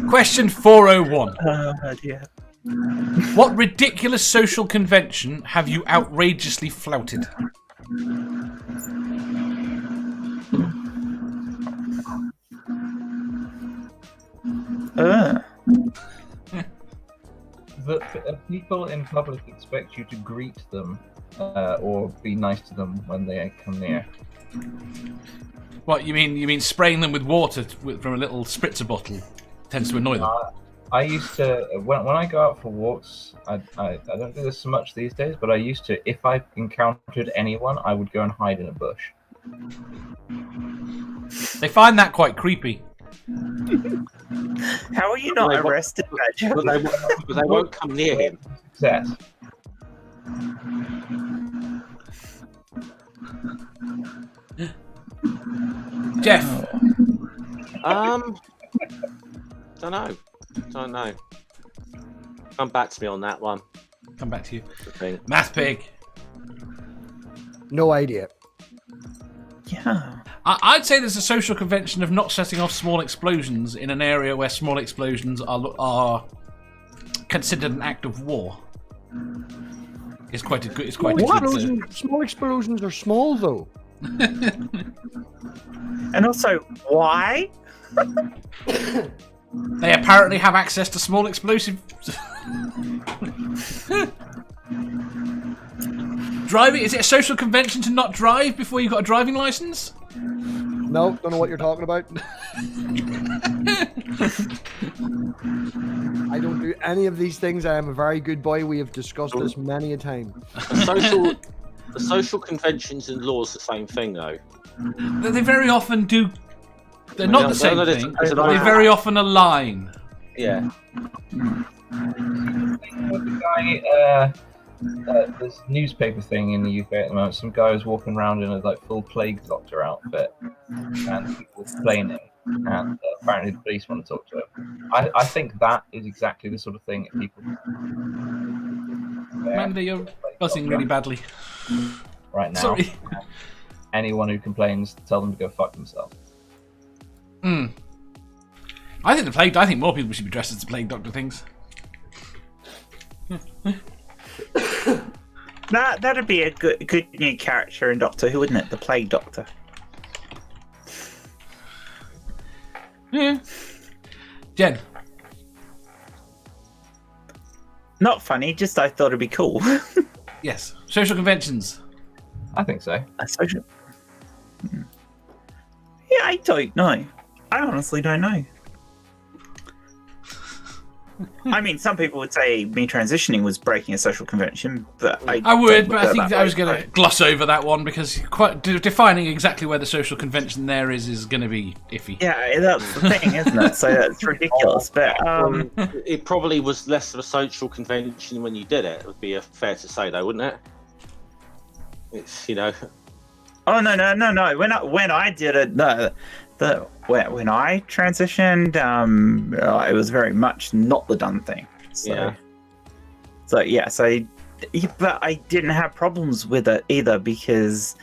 Question 401. Dear. What ridiculous social convention have you outrageously flouted? That people in public expect you to greet them or be nice to them when they come near. What you mean? You mean spraying them with water from a little spritzer bottle tends to annoy them? I used to when I go out for walks. I don't do this so much these days, but I used to. If I encountered anyone, I would go and hide in a bush. They find that quite creepy. How are you not arrested, Badger? But they won't come near him. Success. Jeff. Don't know. Come back to me on that one. Come back to you. Okay. MathPig. No idea. Yeah. I'd say there's a social convention of not setting off small explosions in an area where small explosions are considered an act of war. It's quite a good. It's quite a good. Small explosions are small, though. And also, why? They apparently have access to small explosive. Driving? Is it a social convention to not drive before you've got a driving license? No, don't know what you're talking about. I don't do any of these things. I am a very good boy. We have discussed this many a time. The social conventions and laws the same thing, though. They very often do. They're not the same thing. They very often align. Yeah. The guy, this newspaper thing in the UK at the moment. Some guy was walking around in a full plague doctor outfit, and people were complaining. And apparently the police want to talk to him. I think that is exactly the sort of thing that people. Amanda, you're buzzing really badly. Right now. Sorry. Anyone who complains, tell them to go fuck themselves. I think I think more people should be dressed as the plague doctor things. That'd be a good new character in Doctor Who, wouldn't it? The Plague Doctor. Yeah. Jen. Not funny, just I thought it'd be cool. Yes. Social conventions. I think so. A social. Yeah, I don't know. I honestly don't know. I mean, some people would say me transitioning was breaking a social convention, but I would, but I think I was going to gloss over that one because defining exactly where the social convention there is going to be iffy. Yeah, that's the thing, isn't it? So that's ridiculous. But it probably was less of a social convention when you did it. It would be fair to say, though, wouldn't it? It's Oh no! When I did it, when I transitioned, it was very much not the done thing. So, but I didn't have problems with it either because,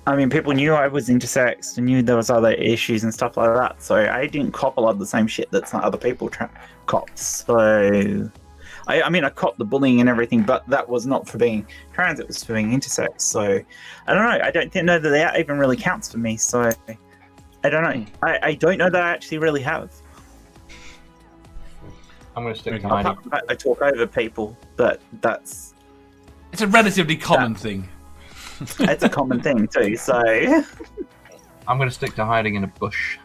I mean, people knew I was intersex and knew there was other issues and stuff like that. So I didn't cop a lot of the same shit that some other people copped. So. I mean, I copped the bullying and everything, but that was not for being trans, it was for being intersex. So, I don't know. I don't know that that even really counts for me. So, I don't know. I don't know that I actually really have. I'm going to stick to hiding. I talk over people, but that's... It's a relatively common thing. It's a common thing too, so... I'm going to stick to hiding in a bush.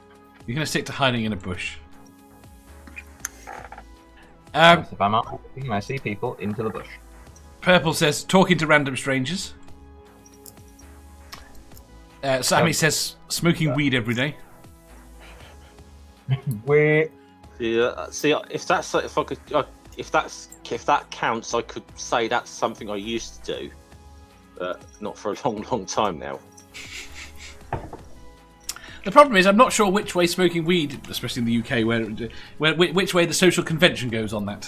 You're going to stick to hiding in a bush. If I'm out and I see people, into the bush. Purple says, talking to random strangers. Sammy says, smoking weed every day. See, if that counts, I could say that's something I used to do, but not for a long time now. The problem is, I'm not sure which way smoking weed, especially in the UK, which way the social convention goes on that.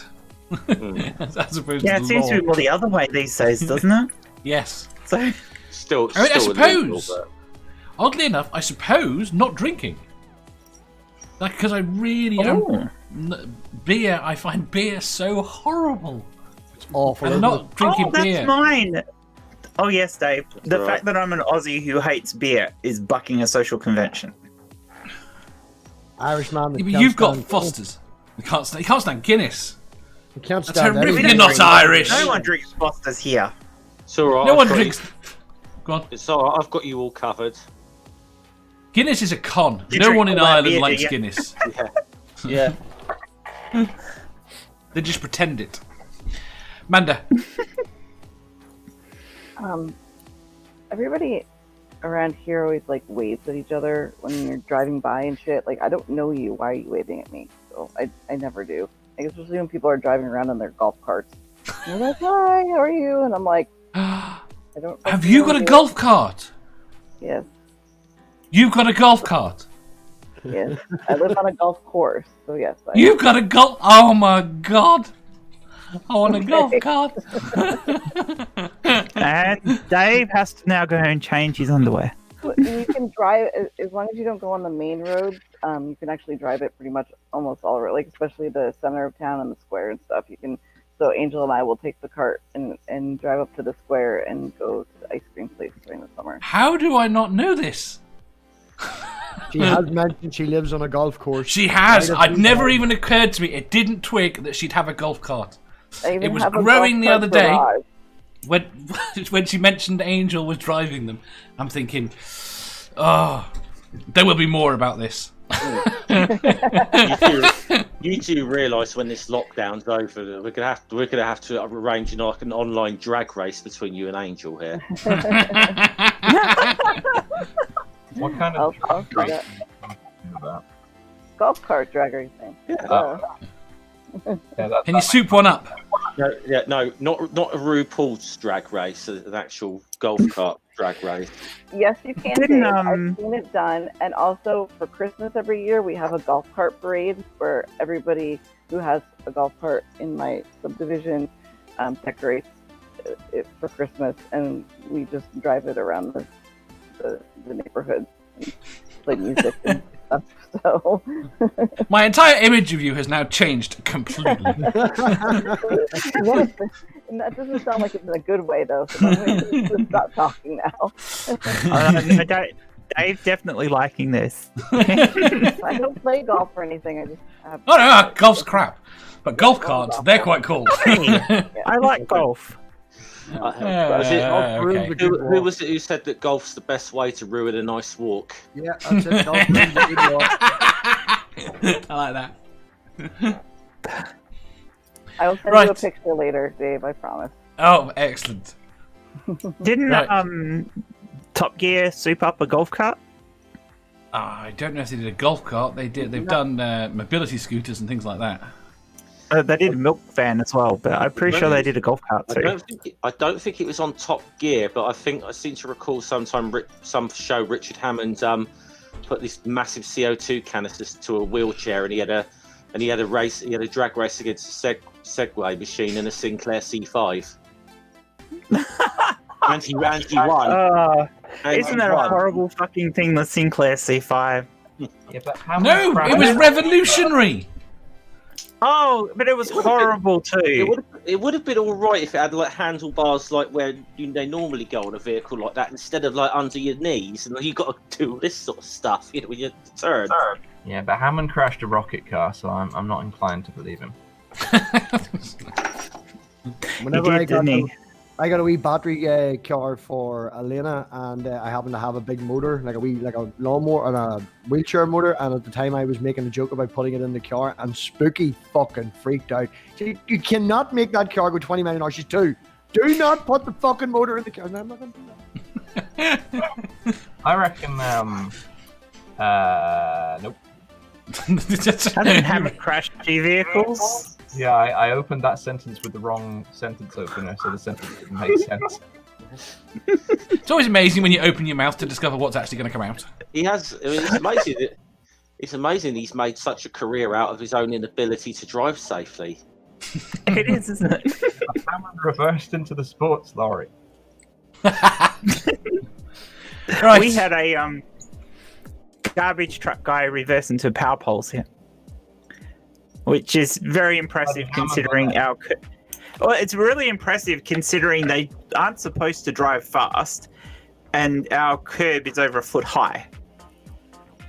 As opposed to it the seems law. to be more the other way these days, doesn't it? Yes. So, Still I illegal, suppose. but... Oddly enough, I suppose not drinking. Like, because I really beer. I find beer so horrible. It's awful. I'm isn't not it? drinking that's beer. mine. Oh yes, Dave. The right. fact that I'm an Aussie who hates beer is bucking a social convention. Irishman. that Yeah, but can't you've got stand- Foster's. You can't stand Guinness. You can't That's stand horrific. anything. You're not Irish. No one drinks Foster's here. It's all right. No I've one got drinks. You, Go on. it's all right. I've got you all covered. Guinness is a con. You No drink one in all that Ireland beer, likes do you? Guinness. Yeah. Yeah. They just pretend it. Manda. Everybody around here always like waves at each other when you're driving by and shit. Like, I don't know you. Why are you waving at me? So I never do. Like, especially when people are driving around in their golf carts. And they're like, hi, how are you? And I'm like, I don't. Have you got a golf cart? Yes, You've got a golf cart. yes. I live on a golf course, so yes. You've got a golf. Oh my god! I want a golf cart. And Dave has to now go and change his underwear. You can drive as long as you don't go on the main roads. You can actually drive it pretty much almost all around, like especially the center of town and the square and stuff. You can. So Angel and I will take the cart and drive up to the square and go to the ice cream place during the summer. How do I not know this? She has mentioned she lives on a golf course. She has. Right, It never even occurred to me. It didn't twig that she'd have a golf cart. I even It was have a growing golf the cart other day. garage. When she mentioned Angel was driving them, I'm thinking, oh, there will be more about this. You do realise when this lockdown's over that we're gonna have to arrange like an online drag race between you and Angel here. What kind I'll of do drag that. about? Golf cart drag racing. Yeah, that's Can you soup one up? No, not a RuPaul's drag race, an actual golf cart drag race. Yes, you can. Didn't, Dave. I've seen it done. And also for Christmas every year, we have a golf cart parade where everybody who has a golf cart in my subdivision decorates it for Christmas, and we just drive it around the neighborhood and play music and stuff. So My entire image of you has now changed completely. yes, and that doesn't sound like it's in a good way though. So I'm going to stop talking now. No, Dave's definitely liking this. I don't play golf or anything. I just have. Oh no, golf's crap. But golf carts, they're quite cool. I like golf. Okay. Who was it who said that golf's the best way to ruin a nice walk? Yeah, that's it. Golf is a good walk. I like that. I will send Right. you a picture later, Dave. I promise. Oh, excellent. Didn't Right. Top Gear soup up a golf cart? I don't know if they did a golf cart. They did. They've done mobility scooters and things like that. They did a milk van as well, but I'm pretty sure they did a golf cart I too. don't think it was on Top Gear, but I seem to recall some show Richard Hammond put this massive CO2 canisters to a wheelchair, and he had a drag race against a Segway machine and a Sinclair C5. and he won. And Isn't he that a won. horrible fucking thing, the Sinclair C5? Yeah, but how many No, crap- it was revolutionary. Oh, but it was horrible too. It would have been all right if it had like handlebars like where they normally go on a vehicle like that, instead of like under your knees, and you got to do all this sort of stuff, you know, when you're turn. Yeah, but Hammond crashed a rocket car, so I'm not inclined to believe him. Whenever He did, didn't he? I got a wee battery car for Elena, and I happen to have a big motor, like a lawnmower and a wheelchair motor. And at the time, I was making a joke about putting it in the car, and Spooky fucking freaked out. You cannot make that car go 20 miles an hour. She's two. Do not put the fucking motor in the car. No, I'm not going to do that. I reckon. Nope. I didn't have crashed G vehicles. Yeah, I opened that sentence with the wrong sentence opener, so the sentence didn't make sense. It's always amazing when you open your mouth to discover what's actually going to come out. He has. I mean, it's amazing. It's amazing he's made such a career out of his own inability to drive safely. It is, isn't it? Hammond reversed into the sports lorry. Right. We had a garbage truck guy reverse into power poles here, which is very impressive considering our. Well, it's really impressive considering they aren't supposed to drive fast, and our curb is over a foot high.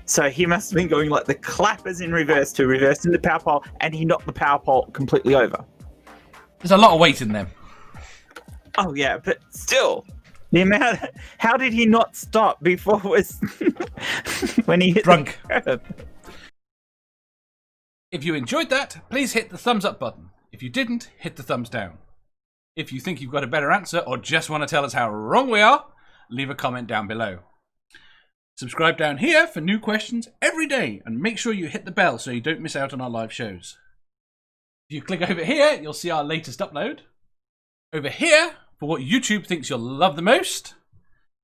So he must have been going like the clappers in reverse to reverse into power pole, and he knocked the power pole completely over. There's a lot of weight in them. Oh yeah, but still, the amount. How did he not stop before it was when he hit Drunk. the curb? If you enjoyed that, please hit the thumbs up button. If you didn't, hit the thumbs down. If you think you've got a better answer or just want to tell us how wrong we are, leave a comment down below. Subscribe down here for new questions every day and make sure you hit the bell so you don't miss out on our live shows. If you click over here, you'll see our latest upload. Over here, for what YouTube thinks you'll love the most.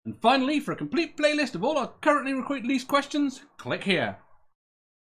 And finally, for a complete playlist of all our currently released questions, click here.